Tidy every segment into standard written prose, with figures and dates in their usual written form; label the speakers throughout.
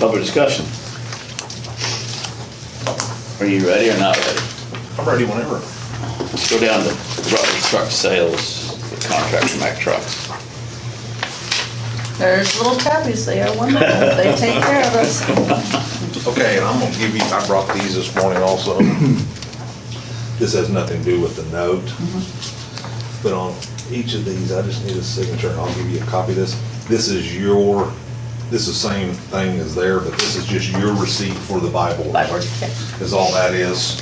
Speaker 1: Public discussion. Are you ready or not ready?
Speaker 2: I'm ready whenever.
Speaker 1: Let's go down to Rutledge Truck Sales, the contract for Mack Trucks.
Speaker 3: There's little tabbies, they are wonderful, they take care of us.
Speaker 2: Okay, and I'm gonna give you, I brought these this morning also. This has nothing to do with the note. But on each of these, I just need a signature, and I'll give you a copy of this. This is the same thing as there, but this is just your receipt for the Bible.
Speaker 3: Bible, okay.
Speaker 2: Is all that is.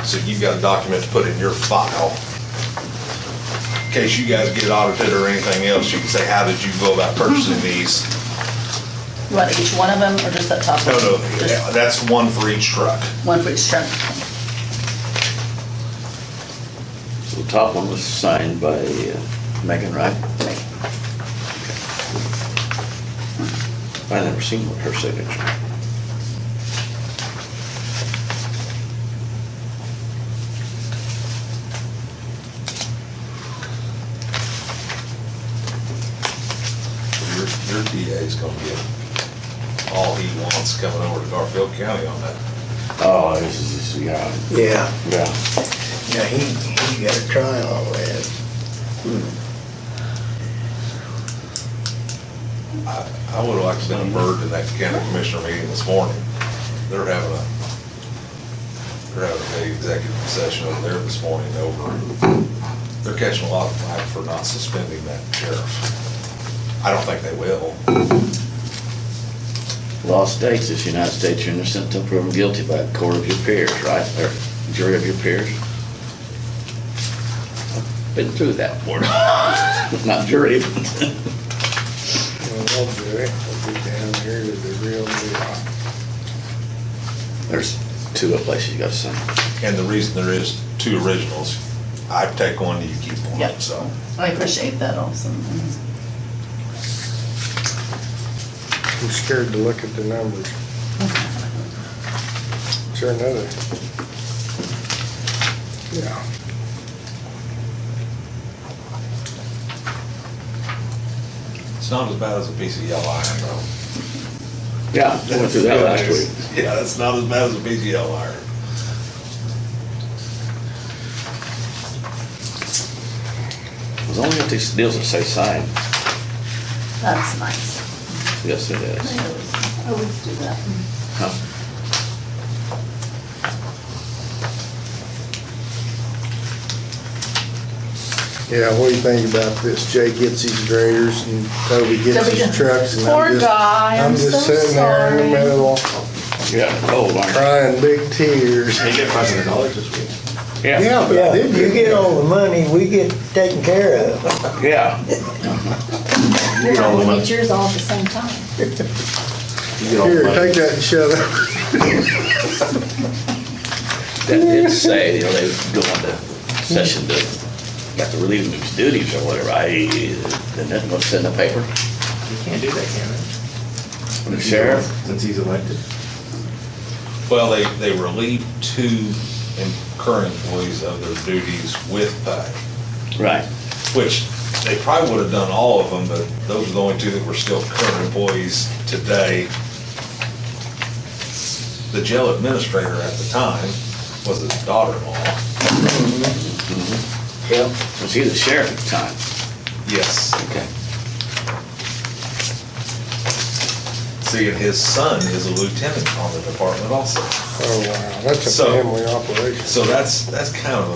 Speaker 2: So you've got a document to put in your file. In case you guys get audited or anything else, you can say, how did you go about purchasing these?
Speaker 3: You want each one of them, or just that top one?
Speaker 2: No,
Speaker 3: Just
Speaker 2: that's one for each truck.
Speaker 3: one for each truck.
Speaker 1: So the top one was signed by Megan, right? I never seen her signature.
Speaker 2: Your DA's gonna get all he wants coming over to Garfield County on that.
Speaker 1: Oh, this is, yeah,
Speaker 4: Yeah,
Speaker 1: yeah.
Speaker 4: yeah, he got a trial on that.
Speaker 2: I would've liked to been a bird in that county commissioner meeting this morning. They're having a big executive session over there this morning they're catching a lot of flack for not suspending that sheriff. I don't think they will.
Speaker 1: Law states this United States you're innocent until proven guilty by a court of your peers, right? Or jury of your peers. I've been through that before. Not jury.
Speaker 5: Well, I'll do it. I'll be down here to the real deal.
Speaker 1: There's two places you gotta sign.
Speaker 2: And the reason there is two originals, I take one, you keep one,
Speaker 3: Yep.
Speaker 2: so.
Speaker 3: I appreciate that also.
Speaker 5: I'm scared to look at the numbers. Is there another? Yeah.
Speaker 2: It's not as bad as a piece of yellow iron though.
Speaker 1: Yeah, I went through that last week.
Speaker 2: Yeah, it's not as bad as a piece of yellow iron.
Speaker 1: As long as you have these deals that say sign.
Speaker 3: That's nice.
Speaker 1: Yes, it is.
Speaker 3: I always do that.
Speaker 1: Huh?
Speaker 5: Yeah, what do you think about this? Jay gets his graders and Toby gets his trucks. And
Speaker 3: Poor guy, I'm so
Speaker 5: just sitting there in the
Speaker 3: sorry.
Speaker 5: middle,
Speaker 1: Yeah, cold, aren't
Speaker 5: crying big tears.
Speaker 2: They get $500 this week.
Speaker 1: you? Yeah.
Speaker 5: Yeah,
Speaker 4: Yeah,
Speaker 5: but
Speaker 4: you get all the money, we get taken care of.
Speaker 1: Yeah.
Speaker 6: You're not gonna get yours all at the same time.
Speaker 5: here, take that and shut up.
Speaker 1: That did say, you know, they go into session to, got to relieve them of his duties or whatever. Then that's what's in the paper.
Speaker 7: You can't do that, can you?
Speaker 1: The sheriff.
Speaker 7: Since he's elected.
Speaker 2: Well, they relieve two current employees of their duties with pay,
Speaker 1: Right.
Speaker 2: which they probably would have done all of them, but those are the only two that were still current employees today. The jail administrator at the time was his daughter-in-law.
Speaker 4: Yep.
Speaker 1: Was he the sheriff at the time?
Speaker 2: Yes.
Speaker 1: Okay.
Speaker 2: See, and his son is a lieutenant on the department also.
Speaker 5: Oh, wow, that's a
Speaker 2: So-
Speaker 5: family operation.
Speaker 2: So that's kind of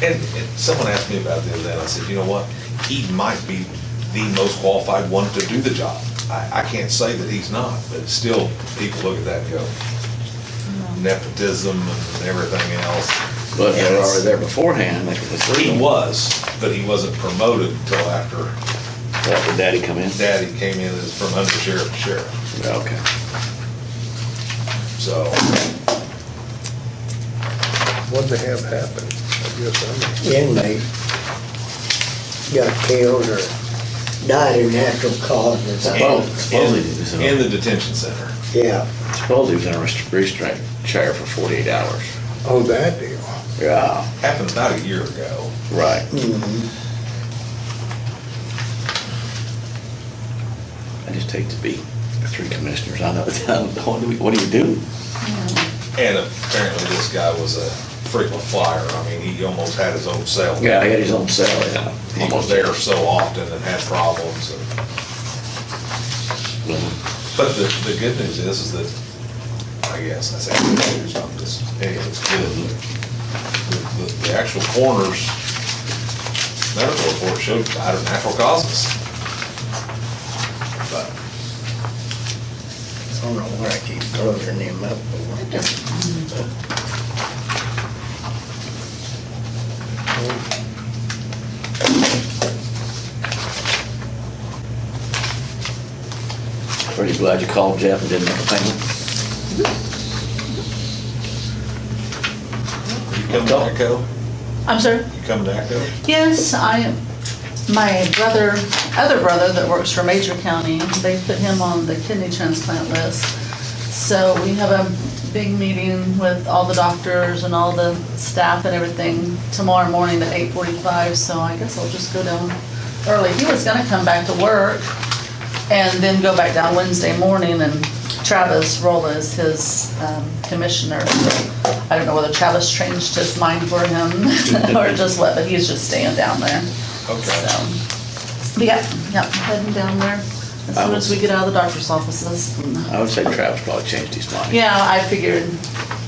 Speaker 2: a, and someone asked me about it the other day, and I said, you know what? He might be the most qualified one to do the job. I can't say that he's not, but still, people look at that and go, nepotism and everything else.
Speaker 1: But they were already there beforehand, like the
Speaker 2: He
Speaker 1: three.
Speaker 2: was, but he wasn't promoted until after
Speaker 1: After Daddy come in?
Speaker 2: Daddy came in as from under sheriff to sheriff.
Speaker 1: Okay.
Speaker 2: So,
Speaker 5: What'd they have happen? I guess I'm.
Speaker 4: Inmate got killed or died of natural causes.
Speaker 1: Supposedly he was
Speaker 2: in the detention center.
Speaker 4: Yeah,
Speaker 1: supposedly he was in a restraint chair for 48 hours.
Speaker 5: Oh, that deal.
Speaker 1: Yeah,
Speaker 2: Happened about a year ago.
Speaker 1: right. I just hate to be 3 commissioners, I know, what do you do?
Speaker 2: And apparently this guy was a frequent flyer. I mean, he almost had his own cell.
Speaker 1: Yeah, he had his own cell, yeah.
Speaker 2: He was there so often and had problems. But the good news is that, I guess, I say good news, not this, anyway, it's good. The actual coroner's medical report showed died of natural causes. But
Speaker 4: I don't know where I keep closing him up for.
Speaker 1: Pretty glad you called Jeff and didn't make a payment.
Speaker 2: you come to Echo?
Speaker 3: I'm sorry?
Speaker 2: You come to Echo?
Speaker 3: Yes, my other brother that works for Major County, they put him on the kidney transplant list. So we have a big meeting with all the doctors and all the staff and everything tomorrow morning at 8:45, so I guess I'll just go down early. He was gonna come back to work and then go back down Wednesday morning, and Travis Rolla is his commissioner. I don't know whether Travis changed his mind for him or just what, but he's just staying down there.
Speaker 2: Okay.
Speaker 3: So, but yeah, heading down there as soon as we get out of the doctor's offices.
Speaker 1: I would say Travis probably changed his mind.
Speaker 3: Yeah, I figured,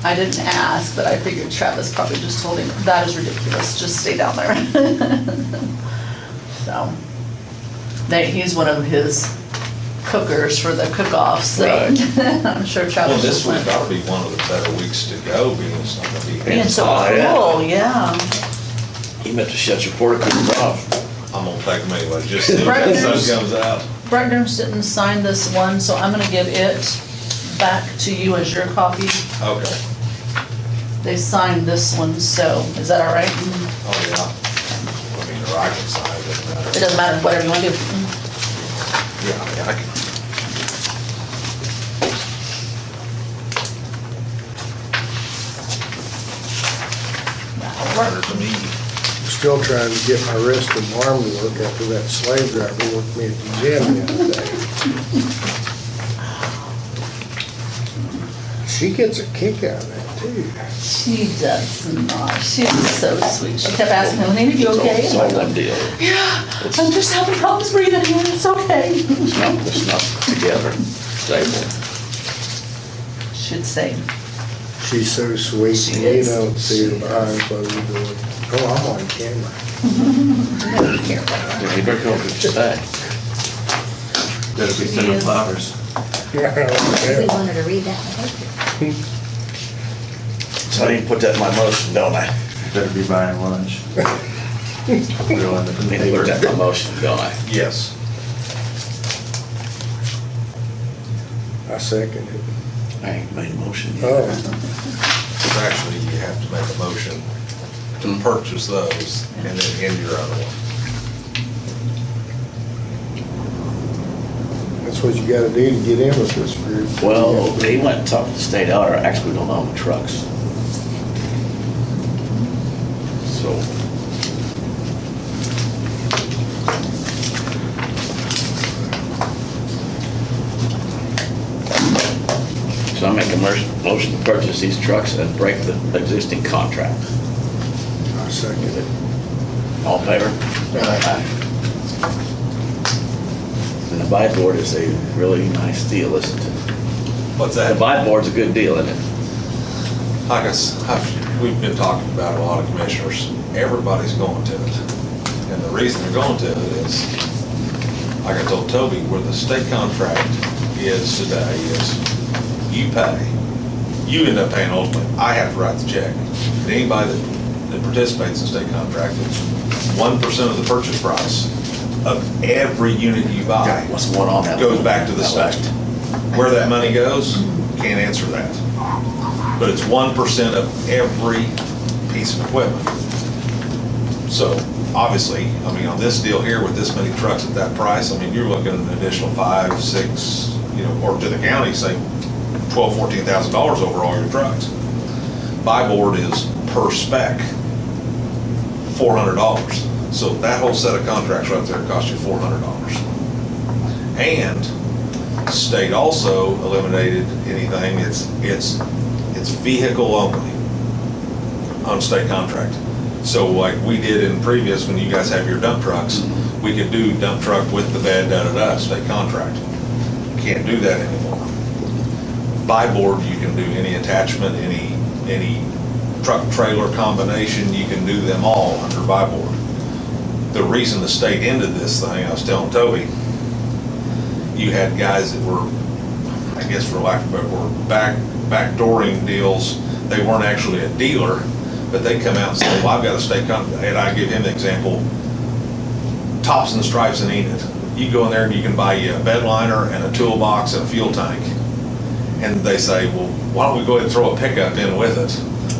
Speaker 3: I didn't ask, but I figured Travis probably just told him, that is ridiculous, just stay down there. So, he's one of his cookers for the cook-offs, so
Speaker 1: Right.
Speaker 3: I'm sure
Speaker 2: Well,
Speaker 3: Travis
Speaker 2: this
Speaker 3: just
Speaker 2: week
Speaker 3: went.
Speaker 2: ought to be one of the better weeks to go, being it's not gonna be.
Speaker 3: Being so
Speaker 1: Oh, yeah.
Speaker 3: cool, yeah.
Speaker 1: You meant to shut your porta coolers off.
Speaker 2: I'm gonna take them anyway, just as
Speaker 3: Right.
Speaker 2: the sun comes out.
Speaker 3: Bregner's didn't sign this one, so I'm gonna give it back to you as your copy.
Speaker 2: Okay.
Speaker 3: They signed this one, so, is that all right?
Speaker 2: Oh, yeah. I mean, or I can sign it, doesn't matter.
Speaker 3: It doesn't matter, whatever you wanna do.
Speaker 2: Yeah, I mean, I can.
Speaker 3: That'll work.
Speaker 2: Matter to me.
Speaker 5: Still trying to get my wrist and arm to work after that slave driver worked me at the gym the other day. She gets a kick out of that too.
Speaker 3: She does not. She's so sweet. She kept asking me, "Are you okay?"
Speaker 1: It's
Speaker 3: I'm
Speaker 1: all
Speaker 3: like,
Speaker 1: one deal.
Speaker 3: I'm just having problems breathing here. It's okay.
Speaker 1: It's not together, stable.
Speaker 3: Should say.
Speaker 5: She's so sweet,
Speaker 3: She
Speaker 5: and you
Speaker 3: is.
Speaker 5: don't see her behind closed doors. Oh, I'm on camera.
Speaker 1: You better go what you say.
Speaker 7: Better be sending flowers.
Speaker 6: We
Speaker 5: Yeah.
Speaker 6: wanted to read that in the paper.
Speaker 1: So I need to put that in my motion, don't I?
Speaker 7: Better be buying lunch. Real in the
Speaker 1: I need to put that in my motion, don't I?
Speaker 2: Yes.
Speaker 5: I second it.
Speaker 1: I ain't made a motion yet.
Speaker 5: Oh,
Speaker 2: Because actually, you have to make a motion to purchase those and then end your other one.
Speaker 5: that's what you gotta do to get in with this group.
Speaker 1: Well, he went and talked to the state auditor, actually, we don't own the trucks. So. So I make a motion to purchase these trucks and break the existing contract.
Speaker 5: I second it.
Speaker 1: All in favor? Aye. And the buy board is a really nice deal, isn't it?
Speaker 2: What's
Speaker 1: The
Speaker 2: that?
Speaker 1: buy board's a good deal, isn't it?
Speaker 2: Like we've been talking about a lot of commissioners, everybody's going to it. And the reason they're going to it is, like I told Toby, where the state contract is today is you pay, you end up paying ultimately, I have to write the check. And anybody that participates in state contract, it's 1% of the purchase price of every unit you buy
Speaker 1: What's going on now?
Speaker 2: goes back to the state. Where that money goes, can't answer that. But it's 1% of every piece of equipment. So, obviously, I mean, on this deal here with this many trucks at that price, I mean, you're looking at an additional 5, 6, or to the county, say, $12,000, $14,000 over all your trucks. Buy board is per spec, $400. So that whole set of contracts right there costs you $400. And State also eliminated anything, it's vehicle only on state contract. So like we did in previous, when you guys have your dump trucks, we could do dump truck with the bed, da-da-da, state contract. Can't do that anymore. By board, you can do any attachment, any truck trailer combination, you can do them all under by board. The reason the state ended this thing, I was telling Toby, you had guys that were, I guess for lack of a better word, backdooring deals. They weren't actually a dealer, but they come out and say, well, I've got a state contract, and I give him the example, Tops and Stripes in Enid. You go in there and you can buy you a bed liner and a toolbox and a fuel tank. And they say, well, why don't we go ahead and throw a pickup in with it?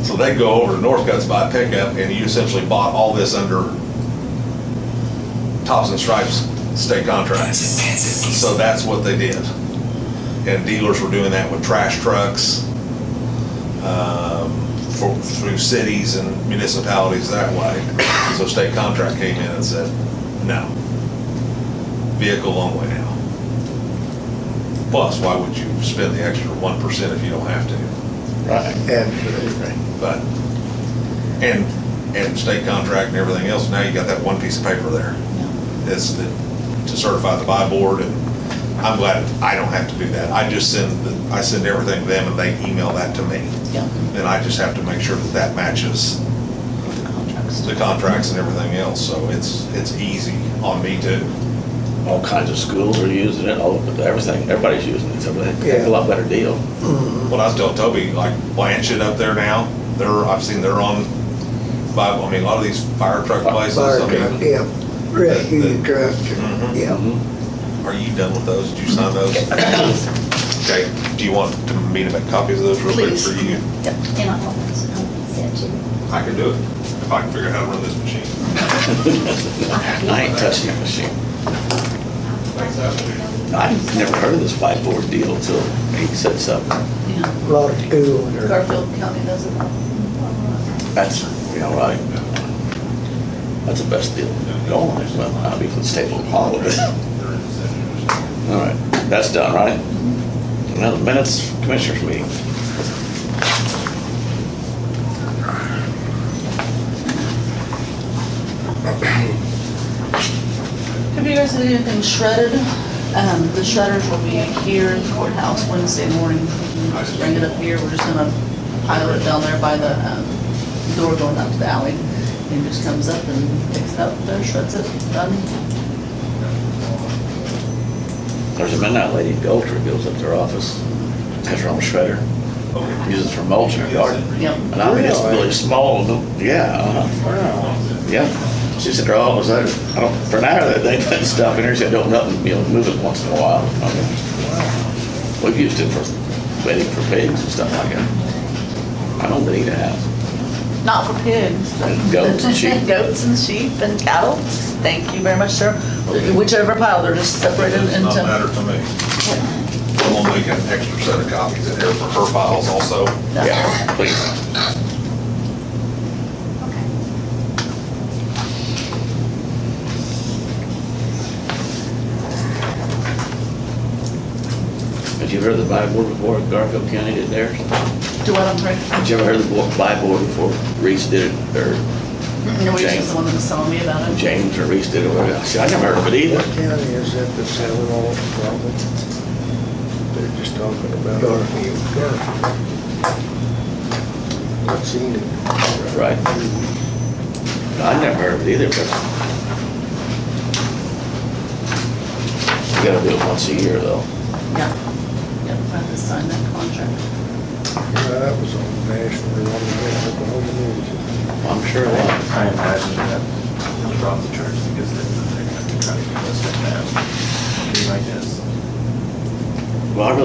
Speaker 2: So they go over to Northcutt's, buy a pickup, and you essentially bought all this under Tops and Stripes state contract. So that's what they did. And dealers were doing that with trash trucks, through cities and municipalities that way. So state contract came in and said, no, vehicle only now. Plus, why would you spend the extra 1% if you don't have to?
Speaker 1: Right.
Speaker 5: Absolutely.
Speaker 2: But, and state contract and everything else, now you got that one piece of paper there. It's to certify the buy board, and I'm glad I don't have to do that. I just I send everything to them and they email that to me.
Speaker 3: Yeah.
Speaker 2: And I just have to make sure that that matches the contracts and everything else, so it's easy on me too.
Speaker 1: All kinds of schools are using it, everything, everybody's using it, so it's a lot better deal.
Speaker 2: What I was telling Toby, like Blanchett up there now, I've seen they're on, a lot of these fire truck places.
Speaker 4: Fire
Speaker 2: I mean,
Speaker 4: truck, yeah. Rescue trucks,
Speaker 1: Mm-hmm.
Speaker 4: yeah.
Speaker 2: Are you done with those? Did you sign those? Okay, do you want me to make copies of those real quick
Speaker 3: Please.
Speaker 2: for you?
Speaker 3: Yep.
Speaker 6: And I sent you.
Speaker 2: I can do it, if I can figure out how to run this machine.
Speaker 1: I ain't touching that machine. I've never heard of this buy board deal until he said something.
Speaker 3: Yeah.
Speaker 4: A lot of schools are,
Speaker 3: Garfield County does it.
Speaker 1: That's, right. That's the best deal going. Well, I'll be for the state of Hollywood. All right, that's done, right? Now the minutes, commissioners meeting.
Speaker 3: Have you guys had anything shredded? The shredders will be here in the courthouse Wednesday morning. Just bring it up here. We're just gonna pile it down there by the door going up to the alley. And just comes up and picks it up there, shreds it, done.
Speaker 1: There's a midnight lady in Goldtree goes up to her office, has her own shredder, uses it for mulching her garden.
Speaker 3: Yep.
Speaker 1: And I mean, it's really small, yeah, yeah. She said her office, for an hour that they put stuff in her, she said, don't nothing, move it once in a while. We've used it for bedding for pigs and stuff like that. I don't need a house.
Speaker 3: Not for pigs.
Speaker 1: And goats and sheep.
Speaker 3: Goats and sheep and cattle. Thank you very much, sir. Whichever pile, they're just separated
Speaker 2: It does
Speaker 3: into.
Speaker 2: not matter to me. I'm gonna make an extra set of copies in here for her files also.
Speaker 1: Yeah, please. Have you heard of the buy board before? Garfield County did theirs?
Speaker 3: Do what, I'm sorry?
Speaker 1: Have you ever heard of the buy board before Reese did it, or
Speaker 3: No, we
Speaker 1: James.
Speaker 3: just the one that was telling me about it.
Speaker 1: James or Reese did it, or whatever? See, I never heard of it either.
Speaker 5: What county is that that's selling all the problem? They're just talking about.
Speaker 4: Garfield.
Speaker 5: I've seen it.
Speaker 1: Right. I never heard of it either, but you gotta do it once a year, though.
Speaker 3: Yeah. Yep, I have to sign that contract.
Speaker 5: That was on national, on the Oklahoma news.
Speaker 1: I'm sure it was.
Speaker 7: I imagine that he'll drop the charge because they're gonna try to get us to have. Be my guess.
Speaker 1: Well,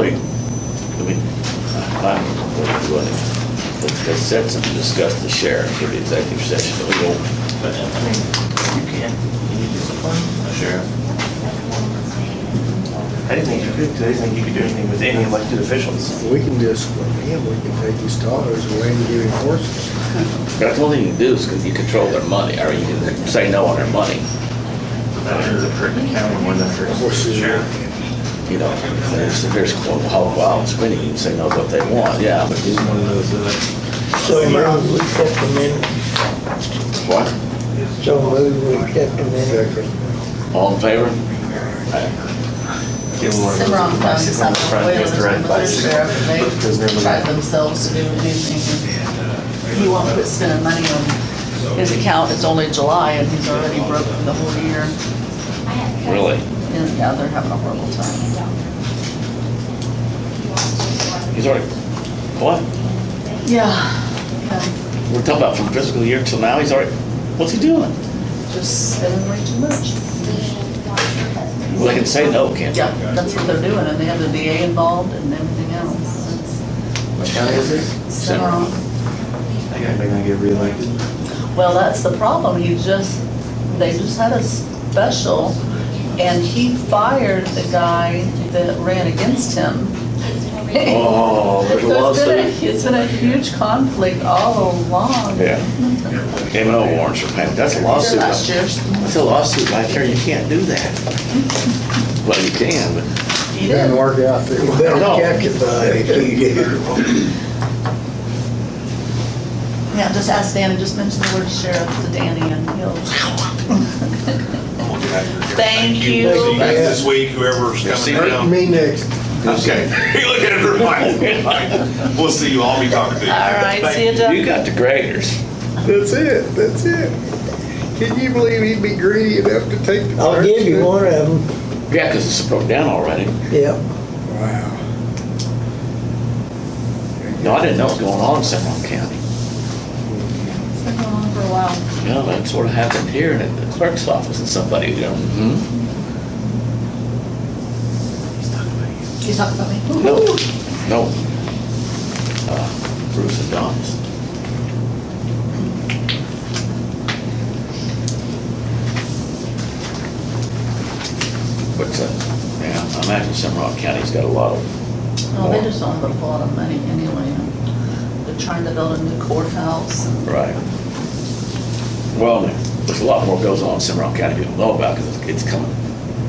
Speaker 1: let's set some, discuss the sheriff, give the executive session, but we go,
Speaker 7: But, you need discipline, a sheriff. I didn't think you could, 'cause I didn't think you could do anything with any elected officials.
Speaker 5: We can discipline him, we can take his dollars away and give him horses.
Speaker 1: that's the only thing you can do is because you control their money, or you can say no on their money.
Speaker 7: That ends up hurting the county more than it hurts the sheriff.
Speaker 1: you know, there's whole wild spinning, you can say no what they want, yeah, but
Speaker 7: He's one of those that,
Speaker 4: So move, we accept the minutes.
Speaker 1: what?
Speaker 4: So move, we accept the minutes.
Speaker 1: All in favor?
Speaker 7: give him one of those.
Speaker 3: Cimarron
Speaker 7: My
Speaker 3: County's having
Speaker 7: friend
Speaker 3: whalers
Speaker 7: gets direct
Speaker 3: with their
Speaker 7: bicycle.
Speaker 3: sheriff, and
Speaker 7: Prisoner
Speaker 3: they
Speaker 7: of the
Speaker 3: tried
Speaker 7: night.
Speaker 3: themselves to do anything. He won't quit spending money on his account, it's only July, and he's already broke for the whole year.
Speaker 1: Really?
Speaker 3: And yeah, they're having a horrible time.
Speaker 1: He's already, what?
Speaker 3: Yeah, yeah,
Speaker 1: We're talking about from fiscal year till now, he's already, what's he doing?
Speaker 3: just spending way too much.
Speaker 1: Well, they can say no, can't they?
Speaker 3: Yeah, that's what they're doing, and they have the VA involved and everything else.
Speaker 7: What county is this?
Speaker 3: Cimarron.
Speaker 7: That guy may not get reelected.
Speaker 3: Well, that's the problem, they just had a special, and he fired the guy that ran against him.
Speaker 1: Oh, there's a
Speaker 3: So
Speaker 1: lawsuit.
Speaker 3: it's been a huge conflict all along.
Speaker 1: Yeah. M&O warrants for payment, that's a lawsuit.
Speaker 3: Last year's.
Speaker 1: That's a lawsuit right there, you can't do that. Well, you can, but.
Speaker 3: He
Speaker 5: Didn't
Speaker 3: did.
Speaker 5: work out too
Speaker 4: You
Speaker 5: well.
Speaker 4: better
Speaker 1: No.
Speaker 4: testify if you do.
Speaker 3: Yeah, just ask Danny, just mention the word sheriff to Danny and he'll. Thank you.
Speaker 2: See you guys this week, whoever's
Speaker 1: See
Speaker 2: coming
Speaker 1: you.
Speaker 2: down.
Speaker 5: Me next.
Speaker 2: Okay. You look at her like, we'll see you, I'll be talking to you.
Speaker 3: All right, see you, Jeff.
Speaker 1: You got the graders.
Speaker 5: That's it, that's it. Can you believe he'd be greedy enough to take the
Speaker 4: I'll
Speaker 5: trash?
Speaker 4: give you one of them.
Speaker 1: Yeah, because it's broke down already.
Speaker 4: Yep.
Speaker 5: Wow.
Speaker 1: No, I didn't know what was going on in Cimarron County.
Speaker 3: It's been going on for a while.
Speaker 1: You know, that sort of happened here at the clerk's office and somebody, you know,
Speaker 3: You talking about me?
Speaker 1: no, no. Bruce and Don's. But, yeah, I imagine Cimarron County's got a lot of.
Speaker 3: No, they just don't have a lot of money anyway. They're trying to build a new courthouse.
Speaker 1: Right. Well, there's a lot more goes on in Cimarron County people know about because it's coming,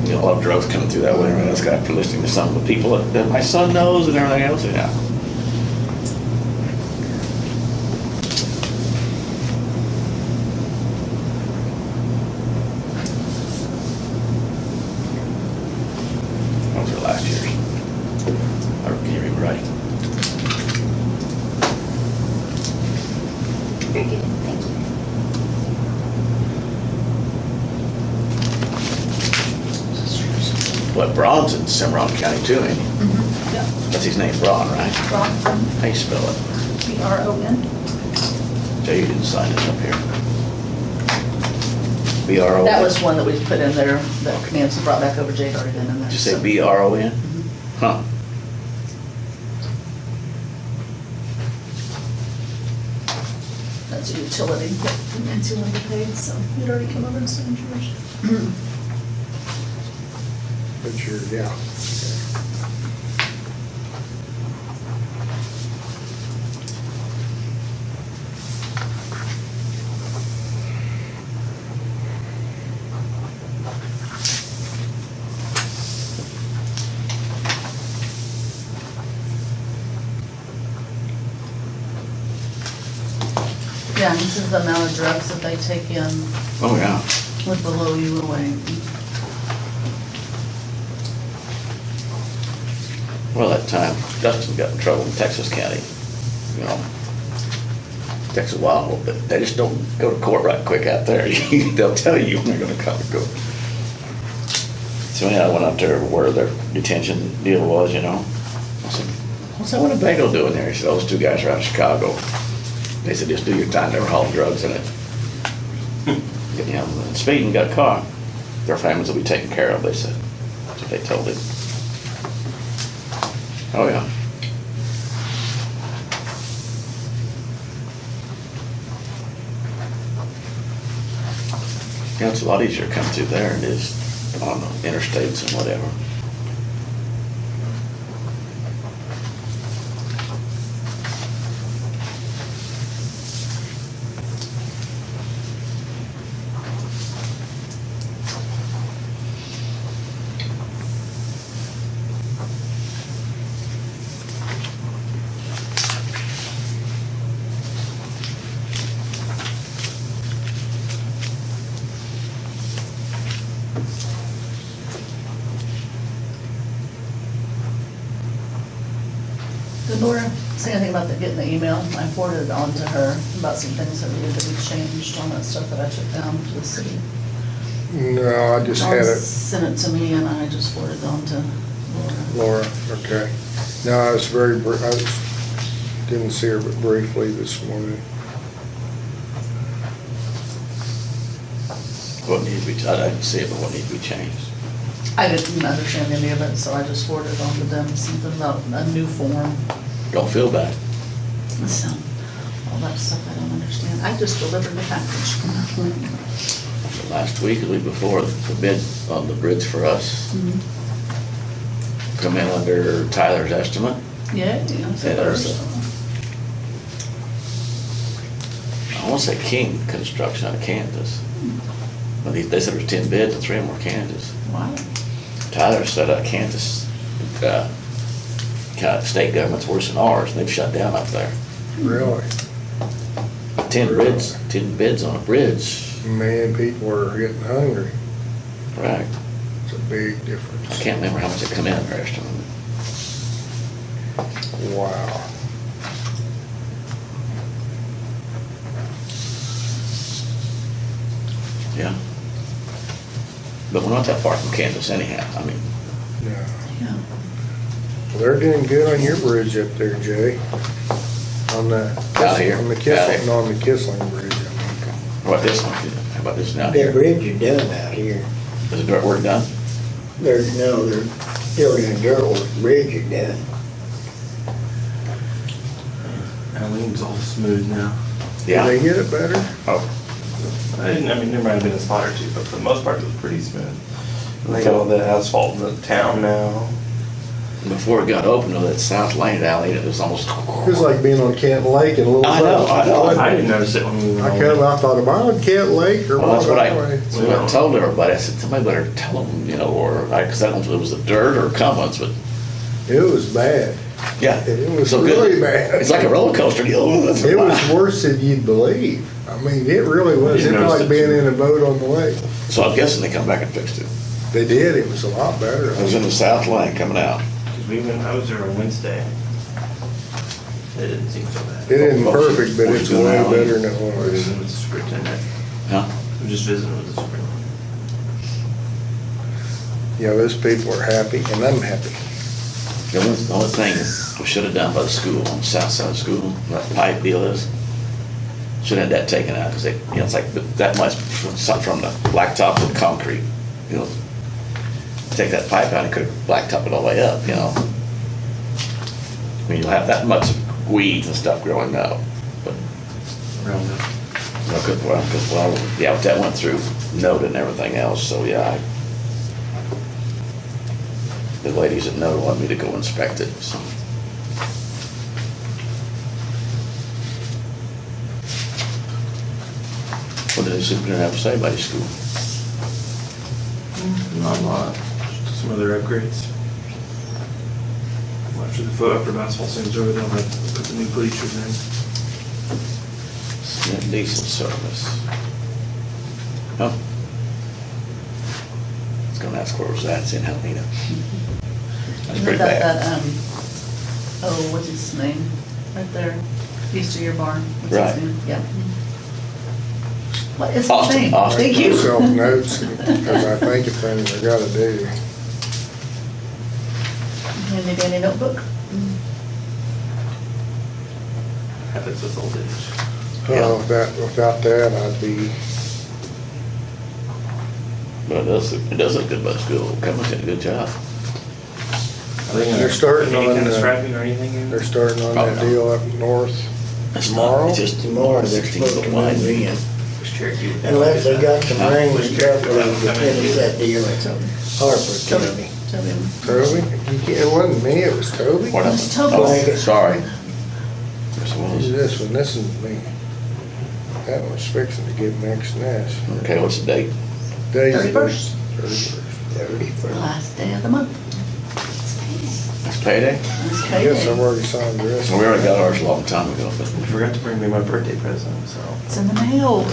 Speaker 1: you know, a lot of drugs coming through that way. And that's got for listening to some of the people that my son knows and everything else. Yeah. Those are last year's. I don't get it right.
Speaker 6: Very good, thank you.
Speaker 1: But Braun's in Cimarron County too, ain't he?
Speaker 3: Yeah.
Speaker 1: That's his name, Braun, right?
Speaker 3: Bronson,
Speaker 1: How you spell it?
Speaker 3: B-R-O-N.
Speaker 1: Jay, you didn't sign this up here. B-R-O-N?
Speaker 3: That was one that we put in there that Nancy brought back over, Jade already been in there.
Speaker 1: Did you say
Speaker 3: so-
Speaker 1: B-R-O-N? Huh.
Speaker 3: That's a utility that Nancy wanted to pay, so you'd already come over and signed yours.
Speaker 5: But you're, yeah.
Speaker 3: Yeah, and this is the amount of drugs that they take in
Speaker 1: Oh, yeah.
Speaker 3: with the low UOA.
Speaker 1: Well, that time Dustin got in trouble in Texas County, you know. Takes a while, but they just don't go to court right quick out there. They'll tell you when they're gonna come to court. So anyhow, I went out there where their detention deal was, you know. I said, what's that Winnebago doing there? He said, oh, those two guys are out of Chicago. They said, just do your time, they were hauling drugs in it. You know, speeding, got a car. Their families will be taken care of, they said. That's what they told him. Oh, yeah. Yeah, it's a lot easier to come through there than it is on the interstates and whatever.
Speaker 3: Did Laura say anything about getting the email? I forwarded it on to her about some things that needed to be changed on that stuff that I took down to the city.
Speaker 5: No, I just had
Speaker 3: Dawn
Speaker 5: it,
Speaker 3: sent it to me and I just forwarded it on to Laura.
Speaker 5: Laura, okay. No, I was didn't see her but briefly this morning.
Speaker 1: What needs to be, I didn't see it, but what needs to be changed?
Speaker 3: I didn't understand any of it, so I just forwarded it on to them, something about a new form.
Speaker 1: Don't feel bad.
Speaker 3: So, all that stuff I don't understand. I just delivered the package.
Speaker 1: Last week, the week before, the bid on the bridge for us come in under Tyler's estimate.
Speaker 3: Yeah, yeah. so
Speaker 1: Yeah, there's
Speaker 3: there's-
Speaker 1: I want to say King Construction out of Kansas. But they said there was 10 bids and 3 of them were Kansas.
Speaker 3: Wow.
Speaker 1: Tyler said Kansas, state government's worse than ours, and they've shut down up there.
Speaker 5: Really?
Speaker 1: 10 bids on a bridge.
Speaker 5: Man, people are getting hungry.
Speaker 1: Right.
Speaker 5: It's a big
Speaker 1: I
Speaker 5: difference.
Speaker 1: can't remember how much it come in under estimate.
Speaker 5: Wow.
Speaker 1: Yeah. But we're not that far from Kansas anyhow. I mean,
Speaker 5: Yeah.
Speaker 3: Yeah.
Speaker 5: Well, they're doing good on your bridge up there, Jay. On the,
Speaker 1: Out here?
Speaker 5: on the
Speaker 1: Out
Speaker 5: Kissling,
Speaker 1: here.
Speaker 5: no, on the Kissling Bridge, I mean.
Speaker 1: what this one? How about this now
Speaker 4: The
Speaker 1: here?
Speaker 4: bridge is done out here.
Speaker 1: Is the dirt work done?
Speaker 4: They're still doing dirt work. Bridge is done.
Speaker 7: Eileen's all smooth now.
Speaker 5: Did they get it better?
Speaker 1: Oh,
Speaker 7: I mean, there might have been a spot or two, but for the most part, it was pretty smooth. And they got all the asphalt in the town now.
Speaker 1: before it got open, though, that south lane alley, it was almost.
Speaker 5: It was like being on Canton Lake in a little.
Speaker 1: I know, I know.
Speaker 7: I didn't notice it when we went
Speaker 5: I thought, am I on Canton Lake or
Speaker 1: Well, that's what
Speaker 5: what?
Speaker 1: that's what I told everybody. I said, somebody better tell them, or, because I don't know if it was the dirt or Cummins, but,
Speaker 5: It was bad.
Speaker 1: yeah.
Speaker 5: It was
Speaker 1: So good.
Speaker 5: really bad.
Speaker 1: It's like a roller coaster. That's
Speaker 5: It was
Speaker 1: right.
Speaker 5: worse than you'd believe. I mean, it really was.
Speaker 7: You
Speaker 5: It was
Speaker 7: noticed
Speaker 5: like
Speaker 7: it
Speaker 5: being
Speaker 7: too.
Speaker 5: in a boat on the lake.
Speaker 1: So I'm guessing they come back and fixed it.
Speaker 5: They did. It was a lot better.
Speaker 1: It was in the south lane coming out.
Speaker 7: I was there on Wednesday. It didn't seem so bad.
Speaker 5: It isn't perfect, but
Speaker 1: What
Speaker 5: it's
Speaker 1: you doing
Speaker 5: way
Speaker 1: now?
Speaker 5: better than it
Speaker 7: We're
Speaker 5: was.
Speaker 7: visiting with the superintendent.
Speaker 1: Huh?
Speaker 7: I'm just visiting with the superintendent.
Speaker 5: Yeah, those people are happy and I'm happy.
Speaker 1: The only thing we should have done by the school, on the south side of the school, where that pipe deal is, should have had that taken out, because it's like that much from the blacktop to the concrete, Take that pipe out and could blacktop it all the way up, I mean, you'll have that much weeds and stuff growing up, but,
Speaker 7: Around the
Speaker 1: that went through note and everything else, so yeah, the ladies at NOTE want me to go inspect it, so. What did the superintendent have to say about his school?
Speaker 7: Not a lot, just some other upgrades. After the asphalt things over, they'll have to put the new bleachers in.
Speaker 1: Decent service. Oh. I was gonna ask where was that, it's in Helena. That's pretty
Speaker 3: That,
Speaker 1: bad.
Speaker 3: what's his name? Right there, east of your barn. What's his
Speaker 1: Right.
Speaker 3: name? Yeah. What is his
Speaker 1: Austin,
Speaker 3: name?
Speaker 1: Austin.
Speaker 3: Thank you.
Speaker 5: Myself notes, because I think of things I gotta do.
Speaker 3: Handy dandy notebook.
Speaker 7: Happens with old age.
Speaker 5: Oh, without that, I'd be,
Speaker 1: But it does look good by the school, Cummins did a good job.
Speaker 5: They're starting
Speaker 7: Any
Speaker 5: on
Speaker 7: kind of
Speaker 5: the-
Speaker 7: striping or anything in?
Speaker 5: they're starting on that
Speaker 1: Oh, no.
Speaker 5: deal up north.
Speaker 1: It's
Speaker 5: Tomorrow?
Speaker 1: not, it's just
Speaker 4: Tomorrow, they're
Speaker 1: 16
Speaker 4: supposed
Speaker 1: foot
Speaker 4: to
Speaker 1: wide.
Speaker 4: move in.
Speaker 7: Was Cherokee?
Speaker 4: Unless they got some
Speaker 1: Huh?
Speaker 4: rain
Speaker 7: Was
Speaker 4: and
Speaker 7: Cherokee
Speaker 4: stuff, they'll
Speaker 7: without coming
Speaker 4: finish
Speaker 7: in?
Speaker 4: that deal at Harper County.
Speaker 3: Toby.
Speaker 5: Toby? It wasn't me, it was Toby.
Speaker 1: What else?
Speaker 3: It's Toby.
Speaker 1: Oh, sorry. Yes, it
Speaker 5: Who's
Speaker 1: was.
Speaker 5: this one? This is me. That one's fixing to get next nest.
Speaker 1: Okay, what's the date?
Speaker 5: Days.
Speaker 3: 31st.
Speaker 5: 31st.
Speaker 3: The last day of the month.
Speaker 1: It's payday?
Speaker 3: It's
Speaker 5: I guess I've
Speaker 3: payday.
Speaker 5: already signed the rest.
Speaker 1: So we already got ours a long time ago, but
Speaker 7: You forgot to bring me my birthday present, so.
Speaker 3: It's in the mail.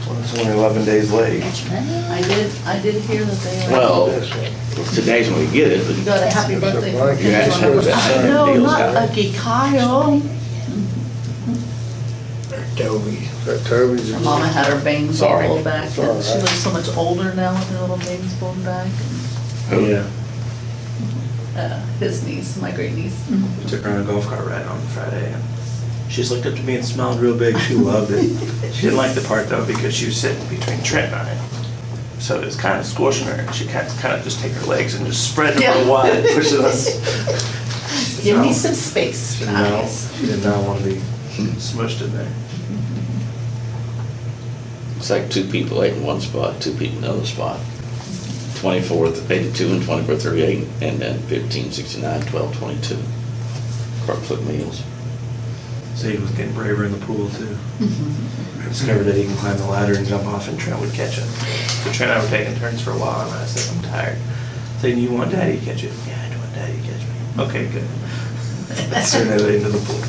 Speaker 7: Well, it's only 11 days late.
Speaker 3: I did hear that they.
Speaker 1: Well, today's when we get it,
Speaker 3: You
Speaker 1: but
Speaker 3: got a happy birthday.
Speaker 5: Mike,
Speaker 1: you guys know what that
Speaker 3: No,
Speaker 1: deal's
Speaker 3: not
Speaker 1: got.
Speaker 3: Lucky Kyle.
Speaker 4: Toby.
Speaker 5: That Toby's.
Speaker 3: Her mama had her bangs all
Speaker 1: Sorry.
Speaker 3: pulled back,
Speaker 5: It's
Speaker 3: and
Speaker 5: all
Speaker 3: she
Speaker 5: right.
Speaker 3: looks so much older now with her little bangs pulled back.
Speaker 1: Who?
Speaker 7: Yeah.
Speaker 3: His niece, my great niece.
Speaker 7: We took her on a golf cart ride on Friday, and she just looked up to me and smiled real big. She loved it. She didn't like the part though because she was sitting between Trent and I. So it was kind of squishing her, and she kind of just take her legs and just spread them
Speaker 3: Yeah.
Speaker 7: real wide, pushing us.
Speaker 3: Give me some space.
Speaker 7: She did not,
Speaker 3: Nice.
Speaker 7: she did not want to be smushed in there.
Speaker 1: It's like two people ate in one spot, two people in another spot. 24th, 82 and 24th, 38, and then 15, 69, 12, 22. Crock-foot meals.
Speaker 7: So he was getting braver in the pool too. I discovered that he can climb the ladder and jump off, and Trent would catch him. So Trent and I were taking turns for a while, and I said, I'm tired. Saying, you want Daddy to catch you? Yeah, I do want Daddy to catch me. Okay, good. Soon I went into the pool.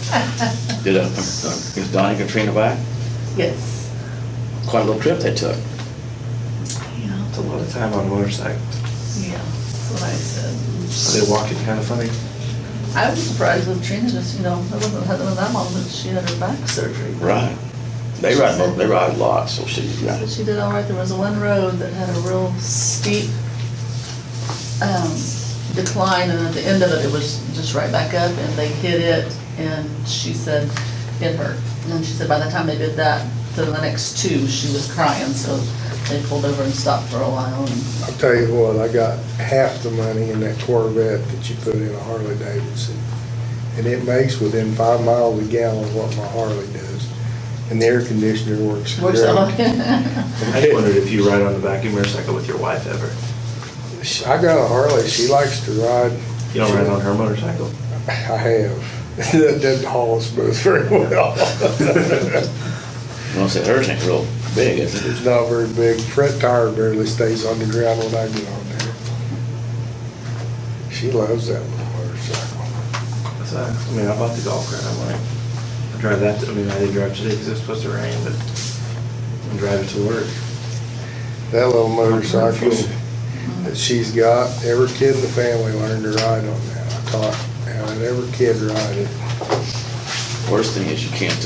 Speaker 1: Did is Donnie and Katrina back?
Speaker 3: Yes.
Speaker 1: Quite a little trip they took.
Speaker 3: Yeah,
Speaker 7: It's a lot of time on a motorcycle.
Speaker 3: yeah, that's what I said.
Speaker 7: Are they walking kind of funny?
Speaker 3: I was surprised with Trina, just, it wasn't that long that she had her back surgery.
Speaker 1: Right. They ride a lot, so she, yeah.
Speaker 3: But she did all right. There was one road that had a real steep decline, and at the end of it, it was just right back up, and they hit it, and she said it hurt. And she said by the time they did that, to the next two, she was crying, so they pulled over and stopped for a while. And
Speaker 5: I'll tell you what, I got half the money in that Corvette that you put in a Harley Davidson. And it makes within 5 miles a gallon what my Harley does. And the air conditioner works great.
Speaker 3: works out.
Speaker 7: I just wondered if you ride on the vacuum motorcycle with your wife ever.
Speaker 5: I got a Harley, she likes to ride.
Speaker 7: You don't ride on her motorcycle?
Speaker 5: I have. That doesn't haul smooth very well.
Speaker 1: Well, say hers ain't real big, is it?
Speaker 5: It's not very big. Front tire barely stays on the ground when I get on there. She loves that little motorcycle.
Speaker 7: So, I mean, I bought the golf cart, I'm like, I drive that, I didn't drive today because it was supposed to rain, but I'm driving to work.
Speaker 5: That little motorcycle that she's got, every kid in the family learned to ride on that. I taught every kid ride it.
Speaker 1: Worst thing is you can't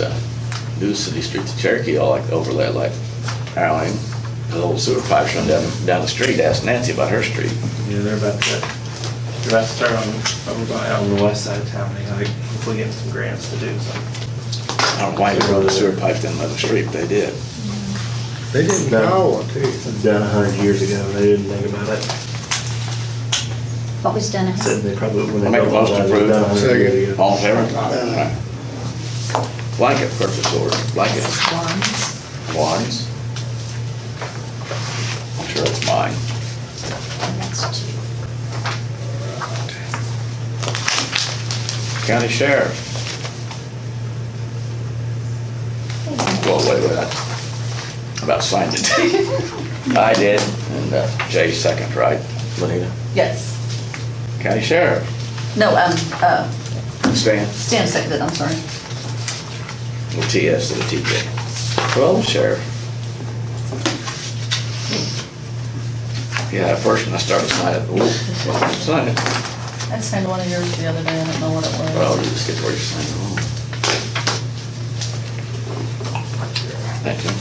Speaker 1: do city streets of Cherokee all like overlay like Arlene. The old sewer pipes run down the street. Ask Nancy about her street.
Speaker 7: Yeah, they're about to start on the west side of town, they like, hopefully getting some grants to do something.
Speaker 1: I don't know why they run the sewer pipes down another street, but they did.
Speaker 5: They didn't
Speaker 7: No.
Speaker 5: know one too.
Speaker 7: It was done 100 years ago, and they didn't think about it.
Speaker 6: What was done?
Speaker 7: Said they probably, when
Speaker 1: I
Speaker 7: they
Speaker 1: make a
Speaker 7: built all
Speaker 1: motion
Speaker 7: that, it was done 100
Speaker 5: Second.
Speaker 7: years ago.
Speaker 1: All in favor? Alright. Blanket purchase order, blanket wands. I'm sure it's mine.
Speaker 6: That's 2.
Speaker 1: County Sheriff. Go away with that. About signed it. I did, and Jay second, right, Lenita?
Speaker 3: Yes.
Speaker 1: County Sheriff,
Speaker 3: No,
Speaker 1: Stan,
Speaker 3: Stan seconded, I'm sorry.
Speaker 1: little TS to the TJ. Well, Sheriff. Yeah, at first when I started signing it, well, sign it.
Speaker 3: I signed one of yours the other day, I don't know what it was.
Speaker 1: Well, you just get where you sign it wrong. Thank you.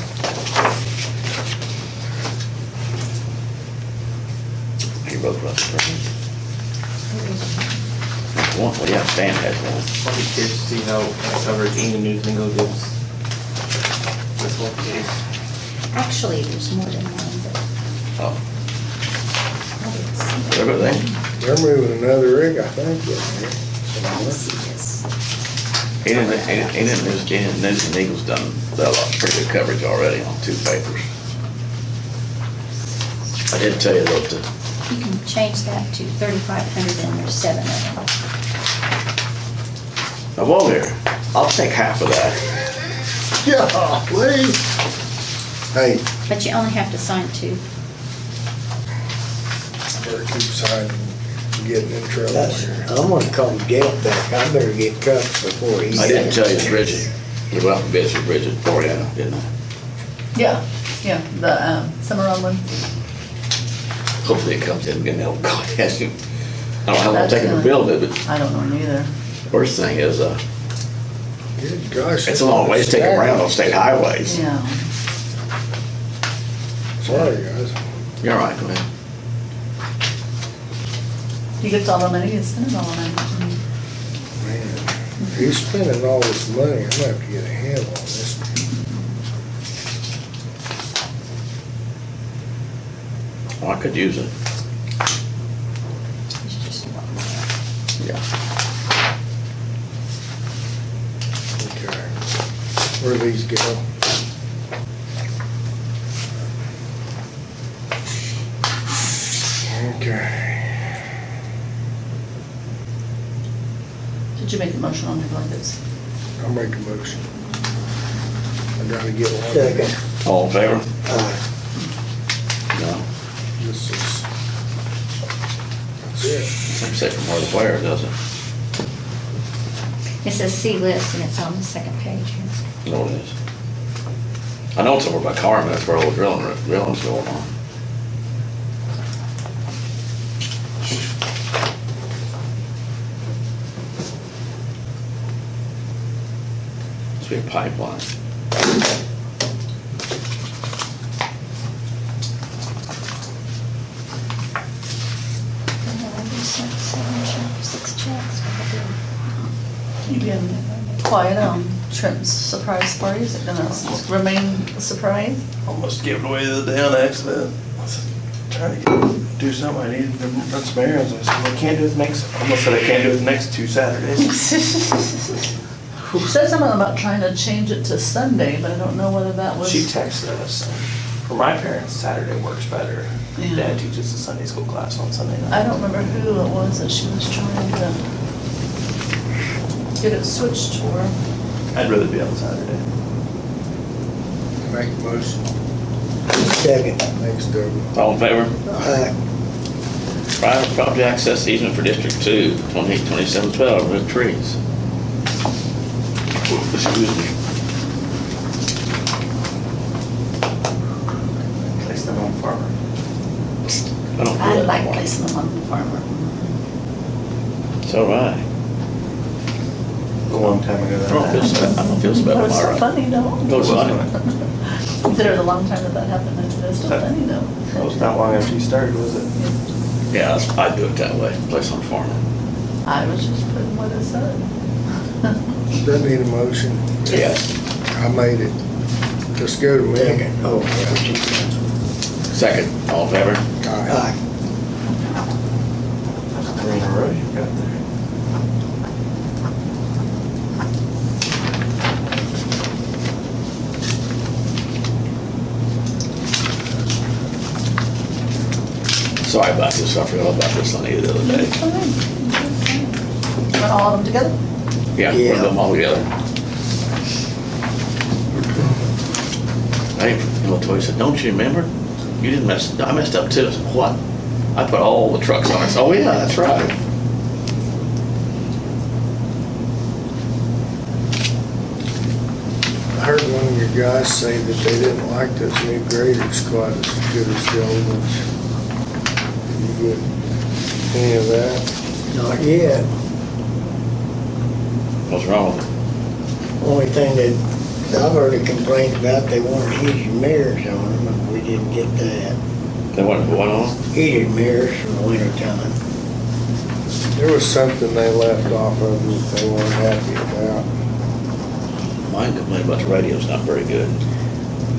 Speaker 1: You both brought the presents. One, well, yeah, Stan has one.
Speaker 7: I'll be curious to see how covered Enid News Mingo gives this whole case.
Speaker 6: Actually, there's more than one, but
Speaker 1: Oh,
Speaker 6: I didn't see
Speaker 1: whatever
Speaker 6: that.
Speaker 1: they,
Speaker 5: They're moving another rig, I think, in
Speaker 6: I didn't
Speaker 5: there.
Speaker 6: see this.
Speaker 1: Enid News and Eagle's done a pretty good coverage already on 2 papers. I did tell you though,
Speaker 6: You can change that to 3,500 and there's 7 of them.
Speaker 1: now, whoa there, I'll take half of that.
Speaker 5: Yeah, please. Hey,
Speaker 6: But you only have to sign 2.
Speaker 5: better keep signing, getting in trouble
Speaker 4: That's,
Speaker 5: here.
Speaker 4: I'm gonna call Jeff back. I better get cuffed before he.
Speaker 1: I didn't tell you, Bridget, you went out and bid for Bridget for you, didn't I?
Speaker 3: Yeah, Yeah, the summer one.
Speaker 1: Hopefully it comes in again, they'll call you, ask you. I don't know how long it's taking to build it, but
Speaker 3: I don't know neither.
Speaker 1: worst thing is,
Speaker 5: Good gosh.
Speaker 1: it's a long ways to take them around on state highways.
Speaker 3: Yeah.
Speaker 5: Sorry, guys.
Speaker 1: You're all right, go ahead.
Speaker 3: He gets all the money, he's spending all the money.
Speaker 5: Man, if he's spending all this money, I'm gonna have to get a handle on this.
Speaker 1: Oh, I could use it.
Speaker 6: It's just one.
Speaker 1: Yeah.
Speaker 5: Okay. Where do these go? Okay.
Speaker 3: Did you make a motion on the blankets?
Speaker 5: I'll make a motion. I gotta get one.
Speaker 4: Second.
Speaker 1: All in favor?
Speaker 4: Aye.
Speaker 1: No.
Speaker 5: This is, that's it.
Speaker 1: Some say from where the where, does it?
Speaker 6: It says see list and it's on the second page here.
Speaker 1: No, it is. I know it's over by Carmen, that's where all the drilling's going on. Must be a pipeline.
Speaker 6: Six checks.
Speaker 3: You been quiet on Trent's surprise party? Is it gonna remain a surprise?
Speaker 7: Almost gave it away the other day on accident. I was trying to do something, I needed to run some errands. I said, well, I can't do it almost said I can't do it the next 2 Saturdays.
Speaker 3: She said something about trying to change it to Sunday, but I don't know whether that was.
Speaker 7: She texted us, for my parents, Saturday works better.
Speaker 3: Yeah.
Speaker 7: Dad teaches a Sunday school class on Sunday night.
Speaker 3: I don't remember who it was that she was trying to get it switched for.
Speaker 7: I'd rather be on Saturday.
Speaker 5: Make a motion.
Speaker 4: Second.
Speaker 5: Thanks, Doug.
Speaker 1: All in favor?
Speaker 4: Aye.
Speaker 1: Private property access easement for District 2, 282712, with trees. Excuse me.
Speaker 7: Place them on farmer.
Speaker 1: I don't
Speaker 3: I
Speaker 1: do that
Speaker 3: like
Speaker 1: anymore.
Speaker 3: placing them on the farmer.
Speaker 1: So do I.
Speaker 7: A long time ago.
Speaker 1: I don't feel so bad
Speaker 3: That was
Speaker 1: about
Speaker 3: so
Speaker 1: it.
Speaker 3: funny, though.
Speaker 1: No, it's not.
Speaker 3: Consider it a long time that happened, and it's still funny, though.
Speaker 7: Well, it's not long after you started, was it?
Speaker 1: Yeah, I do it that way, place on farm.
Speaker 3: I was just putting what it said.
Speaker 5: Doesn't need a motion.
Speaker 1: Yes.
Speaker 5: I made it. Just go to me.
Speaker 4: Second. Oh,
Speaker 1: Second, all in favor?
Speaker 5: Aye.
Speaker 4: aye.
Speaker 7: Three in a row you got there.
Speaker 1: Sorry about this, I forgot about this on you the other day.
Speaker 3: Want all of them together?
Speaker 1: Yeah,
Speaker 4: Yeah.
Speaker 1: put them all together. Hey, Latoya said, don't you remember? You didn't I messed up too. I said, what? I put all the trucks on. I said, oh yeah, that's right.
Speaker 5: I heard one of your guys say that they didn't like those new graders quite as good as the old ones. You get any of that?
Speaker 4: Not yet.
Speaker 1: What's wrong with it?
Speaker 4: Only thing that I've already complained about, they wanted heated mirrors on them, and we didn't get that.
Speaker 1: They wanted to put what on?
Speaker 4: Heated mirrors for the winter time.
Speaker 5: There was something they left off of that they weren't happy about.
Speaker 1: Mine complained about the radio's not very good.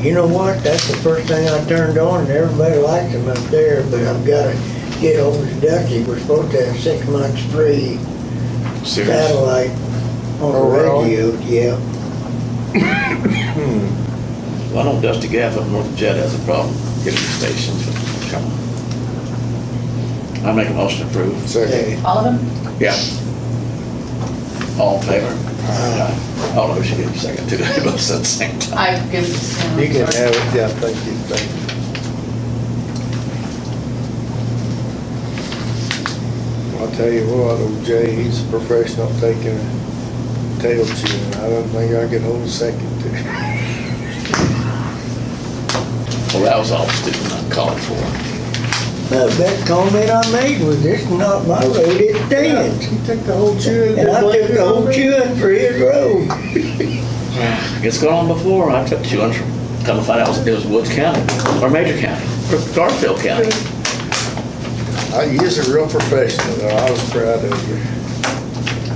Speaker 4: You know what? That's the first thing I turned on, and everybody likes them up there, but I've gotta get over to Dusty. We're supposed to have 6 months free
Speaker 1: Serious?
Speaker 4: satellite on the
Speaker 5: Oh, really?
Speaker 4: radio, yeah.
Speaker 1: Well, I know Dusty Gaff up north of Jet has a problem getting the stations, but come on. I make a motion to approve.
Speaker 5: Second.
Speaker 3: All of them?
Speaker 1: Yeah. All in favor? Aye. Oh, no, we should give you a second too. They both said the same time.
Speaker 3: I give it to Sam.
Speaker 5: You can have it, yeah, thank you, thank you. I'll tell you what, old Jay, he's a professional at taking a tail chewing. I don't think I could hold a second to.
Speaker 1: Well, that was all stupid, uncalled for.
Speaker 4: That comment I made was, this is not my road, it's Dan's.
Speaker 5: You take the whole chewing.
Speaker 4: And I took the whole chewing for his road.
Speaker 1: It's gone on before. I took 200, come to find out it was Woods County, or Major County, or Garfield County.
Speaker 5: He's a real professional, though. I was proud of you.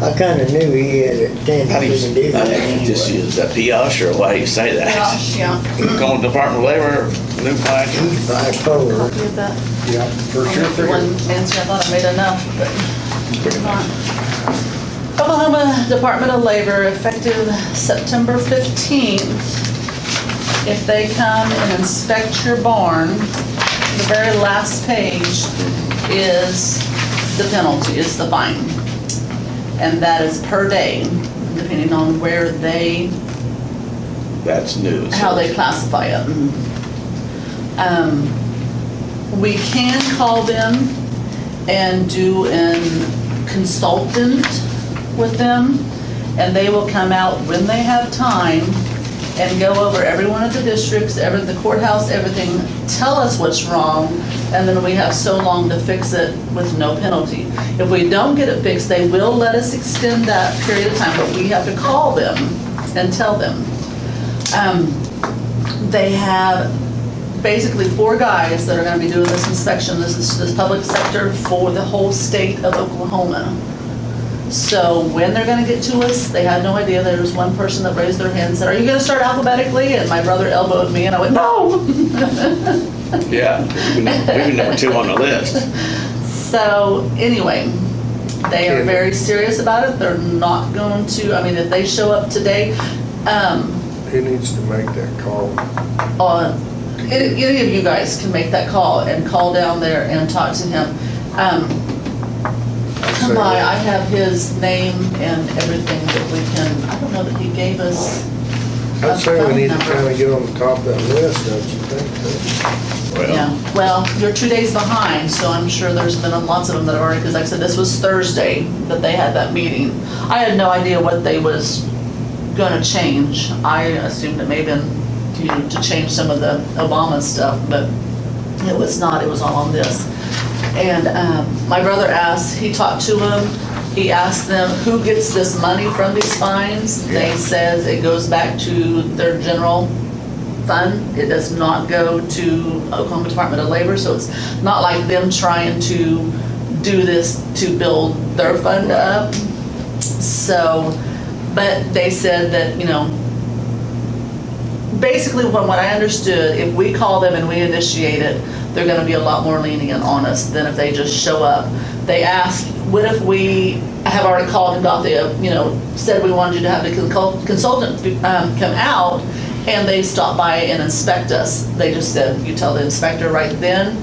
Speaker 4: I kinda knew he had a
Speaker 1: How do
Speaker 4: tendency to do
Speaker 1: you,
Speaker 4: that
Speaker 1: just
Speaker 4: anyway.
Speaker 1: use that pioche, or why do you say that?
Speaker 3: Gosh, yeah.
Speaker 1: Going to Department of Labor, new flag.
Speaker 4: He's bipolar.
Speaker 3: Copy of that.
Speaker 5: Yeah, for sure.
Speaker 3: One answer, I thought I made enough, but did not. Oklahoma Department of Labor, effective September 15th, if they come and inspect your barn, the very last page is the penalty, is the fine. And that is per day, depending on where they,
Speaker 1: That's new.
Speaker 3: how they classify it. We can call them and do an consultant with them, and they will come out when they have time and go over every one of the districts, the courthouse, everything, tell us what's wrong, and then we have so long to fix it with no penalty. If we don't get it fixed, they will let us extend that period of time, but we have to call them and tell them. They have basically 4 guys that are gonna be doing this inspection. This is this public sector for the whole state of Oklahoma. So when they're gonna get to us, they had no idea. There was one person that raised their hand and said, "Are you gonna start alphabetically?" And my brother elbowed me and I went, "No!"
Speaker 1: Yeah, we've been number 2 on the list.
Speaker 3: So anyway, they are very serious about it. They're not going to, I mean, if they show up today,
Speaker 5: Who needs to make that call?
Speaker 3: any of you guys can make that call and call down there and talk to him. Come by, I have his name and everything that we can, I don't know that he gave us a
Speaker 5: I'd say we
Speaker 3: phone
Speaker 5: need to
Speaker 3: number.
Speaker 5: kind of get on the top of that list, don't you think?
Speaker 3: Yeah, well, you're 2 days behind, so I'm sure there's been lots of them that are already, because like I said, this was Thursday that they had that meeting. I had no idea what they was gonna change. I assumed it may have been, to change some of the Obama stuff, but it was not, it was all on this. And my brother asked, he talked to them, he asked them, who gets this money from these fines? They says it goes back to their general fund. It does not go to Oklahoma Department of Labor, so it's not like them trying to do this to build their fund up. So, but they said that, basically from what I understood, if we call them and we initiate it, they're gonna be a lot more lenient on us than if they just show up. They asked, what if we have already called and got the, said we wanted you to have the consultant come out, and they stop by and inspect us. They just said, you tell the inspector right then,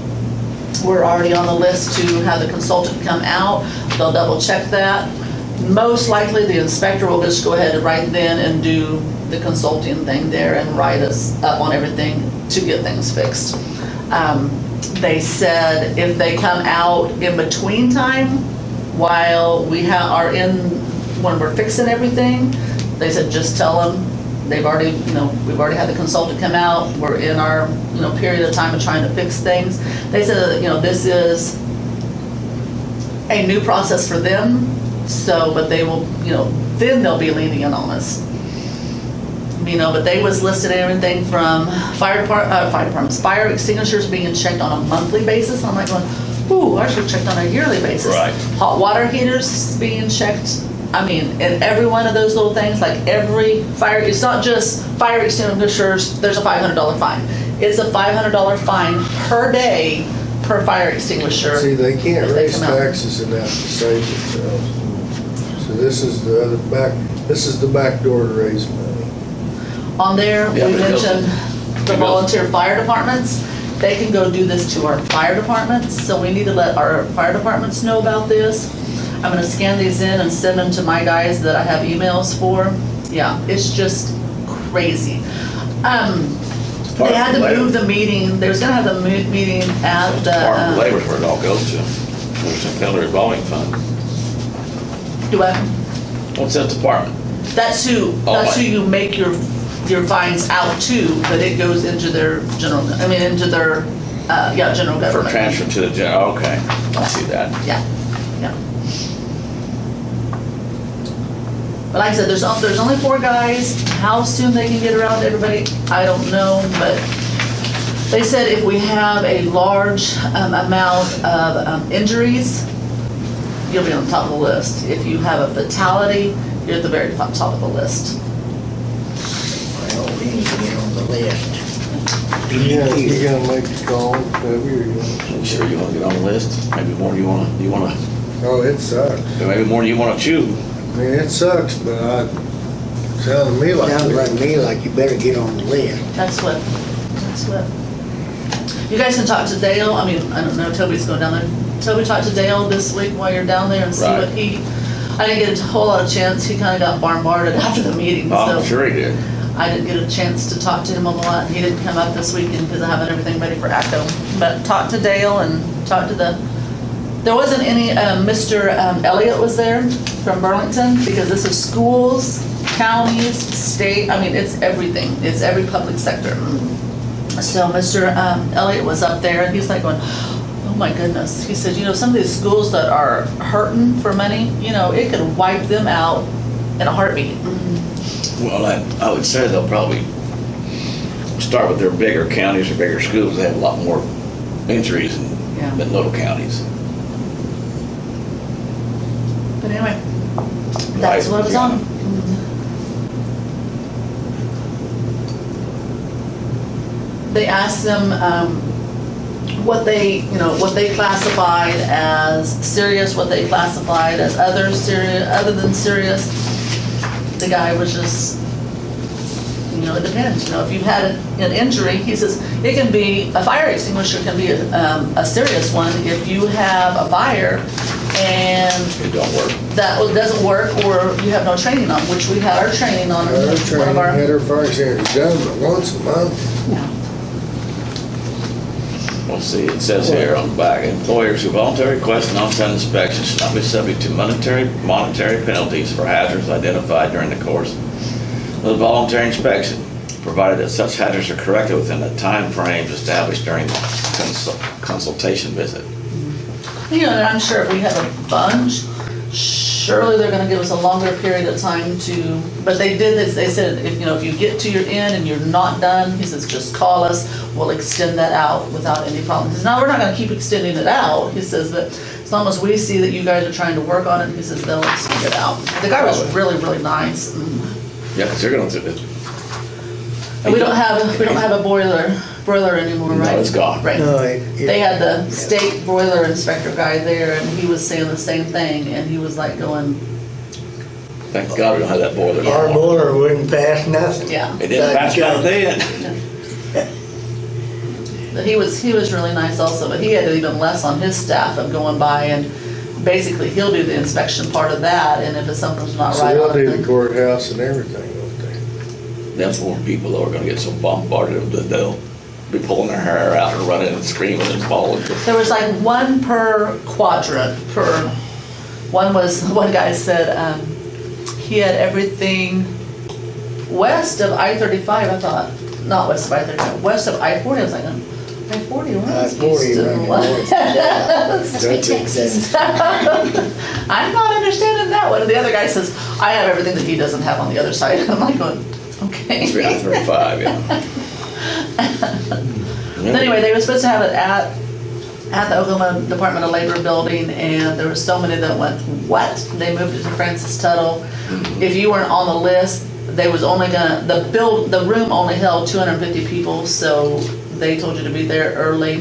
Speaker 3: we're already on the list to have the consultant come out. They'll double check that. Most likely, the inspector will just go ahead and right then and do the consulting thing there and write us up on everything to get things fixed. They said if they come out in between time, while we are when we're fixing everything, they said just tell them they've already, we've already had the consultant come out. We're in our, period of time of trying to fix things. They said that, this is a new process for them. So, but they will, then they'll be lenient on us. But they was listed everything from fire extinguishers being checked on a monthly basis. I'm like going, ooh, I should have checked on a yearly basis.
Speaker 1: Right.
Speaker 3: Hot water heaters being checked. And every one of those little things, like every fire, it's not just fire extinguishers, there's a $500 fine. It's a $500 fine per day per fire extinguisher.
Speaker 5: See, they can't
Speaker 3: if they
Speaker 5: raise
Speaker 3: come out.
Speaker 5: taxes enough to save themselves. So this is the back door to raise money.
Speaker 3: On there,
Speaker 1: Yeah,
Speaker 3: we
Speaker 1: but it goes-
Speaker 3: mentioned the
Speaker 1: it goes-
Speaker 3: volunteer fire departments. They can go do this to our fire departments, so we need to let our fire departments know about this. I'm gonna scan these in and send them to my guys that I have emails for. Yeah, it's just crazy. They had to move the meeting, they was gonna have the meeting at
Speaker 1: Department of
Speaker 3: the,
Speaker 1: Labor's where it all goes to. There's a penalty revolving fund.
Speaker 3: do I?
Speaker 1: What's that department?
Speaker 3: That's who
Speaker 1: Oh,
Speaker 3: you make your your fines out too, but it goes into their general, into their, general
Speaker 1: For
Speaker 3: government.
Speaker 1: transfer to the general, okay, I see that.
Speaker 3: Yeah, yeah. But like I said, there's only 4 guys. How soon they can get around to everybody, I don't know, but they said if we have a large amount of injuries, you'll be on top of the list. If you have a fatality, you're at the very top of the list.
Speaker 4: Well, we need to get on the list.
Speaker 5: Yeah, you gonna make the call, Debbie, or you want?
Speaker 1: You sure you wanna get on the list? Maybe more you wanna,
Speaker 5: Oh, it sucks.
Speaker 1: maybe more you wanna chew.
Speaker 5: I mean, it sucks, but sounded to me like.
Speaker 4: Sounds like me like you better get on the list.
Speaker 3: That's what. You guys can talk to Dale. I don't know, Toby's going down there. Toby, talk to Dale this week while you're down there and see what
Speaker 1: Right.
Speaker 3: I didn't get a whole lot of chance. He kind of got bombarded after the meeting,
Speaker 1: Oh, I'm
Speaker 3: so
Speaker 1: sure he did.
Speaker 3: I didn't get a chance to talk to him a lot. He didn't come up this weekend because I haven't everything ready for ACO. But talk to Dale and talk to there wasn't any, Mr. Elliott was there from Burlington because this is schools, counties, state, it's everything. It's every public sector. So Mr. Elliott was up there and he's like going, oh my goodness. He said, some of these schools that are hurting for money, it could wipe them out in a heartbeat.
Speaker 1: Well, I would say they'll probably start with their bigger counties or bigger schools. They have a lot more injuries
Speaker 3: Yeah.
Speaker 1: than little counties.
Speaker 3: But anyway, that's what it was on. They asked them what they classified as serious, what they classified as other than serious. The guy was just, it depends. If you've had an injury, he says, it can be, a fire extinguisher can be a serious one if you have a fire and
Speaker 1: It don't work.
Speaker 3: that doesn't work or you have no training on, which we had our training on.
Speaker 5: Our
Speaker 3: One
Speaker 5: training
Speaker 3: of our,
Speaker 5: had our fire extinguisher done, but once a month.
Speaker 1: Let's see, it says here on the back, employers who voluntarily request an on-site inspection should not be subject to monetary penalties for hazards identified during the course of the voluntary inspection, provided that such hazards are corrected within the time frames established during the consultation visit.
Speaker 3: and I'm sure if we have a bunch, surely they're gonna give us a longer period of time to, but they did this, they said, if you get to your end and you're not done, he says, just call us, we'll extend that out without any problem. He says, no, we're not gonna keep extending it out, he says, but as long as we see that you guys are trying to work on it, he says, they'll extend it out. The guy was really, really nice.
Speaker 1: Yeah, because they're going to,
Speaker 3: And we don't have a boiler anymore, right?
Speaker 1: No, it's gone.
Speaker 3: Right.
Speaker 4: No,
Speaker 3: They had the state boiler inspector guy there, and he was saying the same thing, and he was like going,
Speaker 1: thank God we don't have that boiler
Speaker 4: Our
Speaker 1: anymore.
Speaker 4: boiler wouldn't pass nothing.
Speaker 3: yeah.
Speaker 1: It didn't pass back then.
Speaker 3: But he was really nice also, but he had even less on his staff of going by, and basically he'll do the inspection part of that, and if something's not
Speaker 5: So
Speaker 3: right
Speaker 5: they'll
Speaker 3: on
Speaker 5: do
Speaker 3: it,
Speaker 5: the
Speaker 3: then-
Speaker 5: courthouse and everything, won't they?
Speaker 1: Them poor people are going to get so bombarded that they'll be pulling their hair out and running and screaming and falling.
Speaker 3: There was like one per quadrant, one guy said, he had everything west of I-35, I thought, not west of I-35, west of I-40, I was like, I-40, what's
Speaker 4: I-40
Speaker 3: east of
Speaker 4: running
Speaker 3: what?
Speaker 4: north.
Speaker 6: Must be Texas.
Speaker 3: I'm not understanding that one. And the other guy says, I have everything that he doesn't have on the other side. I'm like going, okay.
Speaker 1: It's been 35, yeah.
Speaker 3: Anyway, they were supposed to have it at the Oklahoma Department of Labor building, and there were so many that went, what? They moved it to Francis Tuttle. If you weren't on the list, they was only gonna, the room only held 250 people, so they told you to be there early.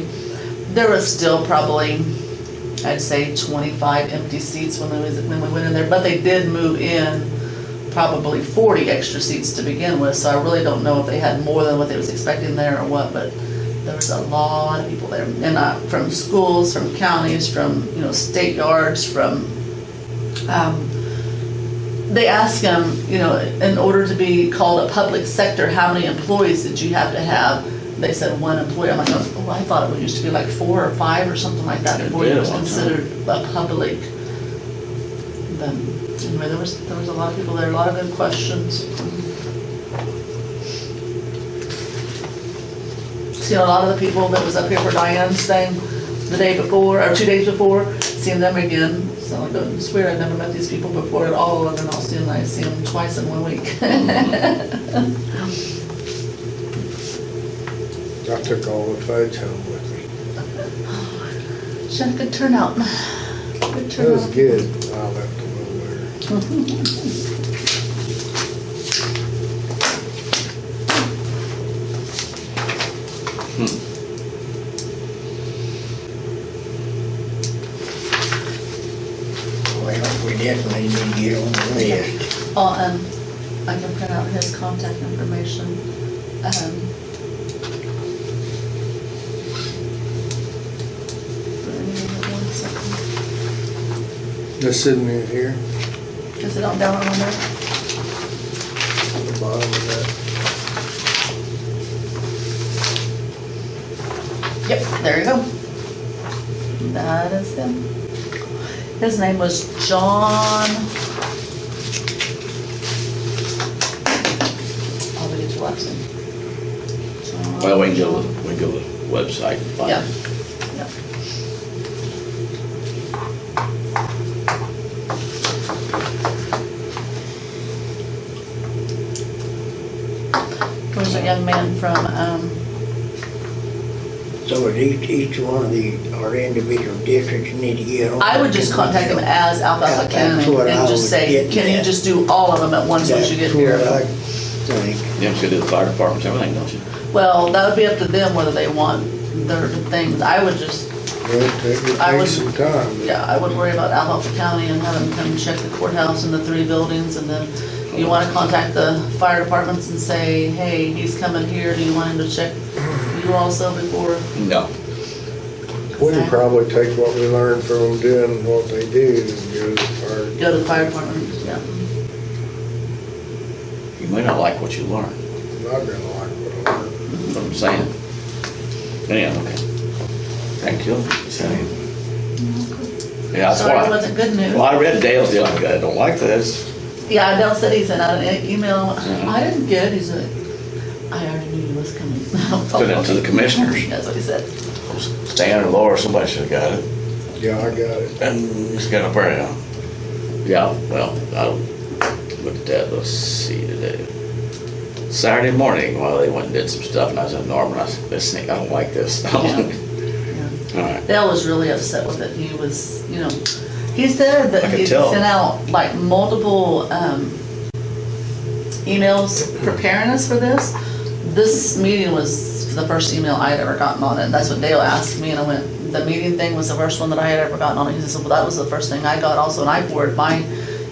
Speaker 3: There was still probably, I'd say 25 empty seats when we went in there, but they did move in probably 40 extra seats to begin with, so I really don't know if they had more than what they was expecting there or what, but there was a lot of people there, and from schools, from counties, from state yards, from. They asked them, in order to be called a public sector, how many employees did you have to have? They said 1 employee. I'm like, oh, I thought it used to be like 4 or 5 or something like that before it was considered a public. But anyway, there was a lot of people there, a lot of good questions. seen a lot of the people that was up here for Diane's thing the day before, or 2 days before, seeing them again. So I don't swear I've never met these people before at all, and then all of a sudden I see them twice in 1 week.
Speaker 5: I took all the fudge home with me.
Speaker 3: She had a good turnout. Good
Speaker 5: It
Speaker 3: turnout.
Speaker 5: was good. I left them over there.
Speaker 4: Well, we definitely need to get on the list.
Speaker 3: Oh, I can print out his contact information. One second.
Speaker 5: Just sitting in here,
Speaker 3: Is it on down on there?
Speaker 5: at the bottom of that.
Speaker 3: Yep, there you go. That is him. His name was John. I'll get your last name. John-
Speaker 1: Well, we can go to the website and find
Speaker 3: Yeah,
Speaker 1: it.
Speaker 3: yeah. There's a young man from,
Speaker 4: So at each one of the, our individual districts need to get on.
Speaker 3: I would just contact him as Alfalfa
Speaker 4: That's
Speaker 3: County
Speaker 4: what I
Speaker 3: and just
Speaker 4: would
Speaker 3: say,
Speaker 4: get
Speaker 3: can you
Speaker 4: at.
Speaker 3: just do all of them at once once you get
Speaker 4: That's what I
Speaker 3: here?
Speaker 4: think.
Speaker 1: You have to do the fire departments, everything, don't you?
Speaker 3: Well, that would be up to them whether they want their things. I would just,
Speaker 5: Well, it
Speaker 3: I would-
Speaker 5: takes some time.
Speaker 3: yeah, I would worry about Alfalfa County and have them come check the courthouse and the 3 buildings, and then you wanna contact the fire departments and say, hey, he's coming here, do you want him to check you also before?
Speaker 1: No.
Speaker 5: We can probably take what we learned from doing what they do and go to the fire.
Speaker 3: Go to the fire department, yeah.
Speaker 1: You may not like what you learn,
Speaker 5: I'm not gonna like what I learned.
Speaker 1: that's what I'm saying. Anyhow, okay. Thank you. So, yeah, that's
Speaker 3: Sorry
Speaker 1: why.
Speaker 3: it wasn't good news.
Speaker 1: Well, I read Dale's deal, I don't like this.
Speaker 3: Yeah, Dale said he sent out an email, I didn't get it, he said, I already knew he was coming.
Speaker 1: Put it to the commissioners.
Speaker 3: That's what he said.
Speaker 1: Stan or Laura, somebody should have got it.
Speaker 5: Yeah, I got it.
Speaker 1: And it's got up there now. Yeah, well, I'll look at that, let's see today. Saturday morning, well, they went and did some stuff, and I was in Norman, I said, this thing, I don't like this. All right.
Speaker 3: Dale was really upset with it, he was, you know, he said that
Speaker 1: I could
Speaker 3: he
Speaker 1: tell.
Speaker 3: sent out like multiple, emails preparing us for this. This meeting was the first email I had ever gotten on it, that's what Dale asked me, and I went, the meeting thing was the first one that I had ever gotten on it. He said, well, that was the first thing I got also, and I forwarded my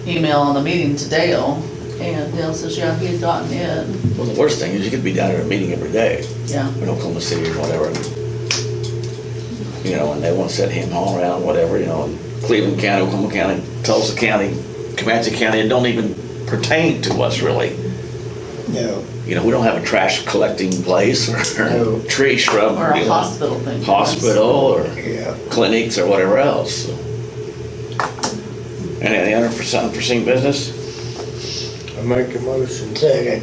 Speaker 3: email on the meeting to Dale, and Dale says, yeah, he had gotten it,
Speaker 1: Well, the worst thing is you could be down at a meeting every day,
Speaker 3: yeah.
Speaker 1: in Oklahoma City or whatever. You know, and they want to set him all around, whatever, you know, in Cleveland County, Oklahoma County, Tulsa County, Comanche County, it don't even pertain to us really.
Speaker 4: No,
Speaker 1: You know, we don't have a trash collecting place or
Speaker 4: No.
Speaker 1: tree shrub.
Speaker 3: Or a
Speaker 1: you know,
Speaker 3: hospital thing.
Speaker 1: Hospital or
Speaker 4: yeah.
Speaker 1: clinics or whatever else. So. Any other unforeseen business?
Speaker 5: I make a motion.
Speaker 4: Second.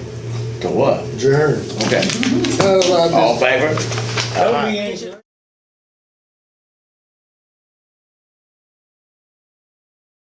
Speaker 1: To what?
Speaker 5: Adjourn.
Speaker 1: Okay.
Speaker 5: Oh, I just-
Speaker 1: All in favor?
Speaker 4: Oh, yeah.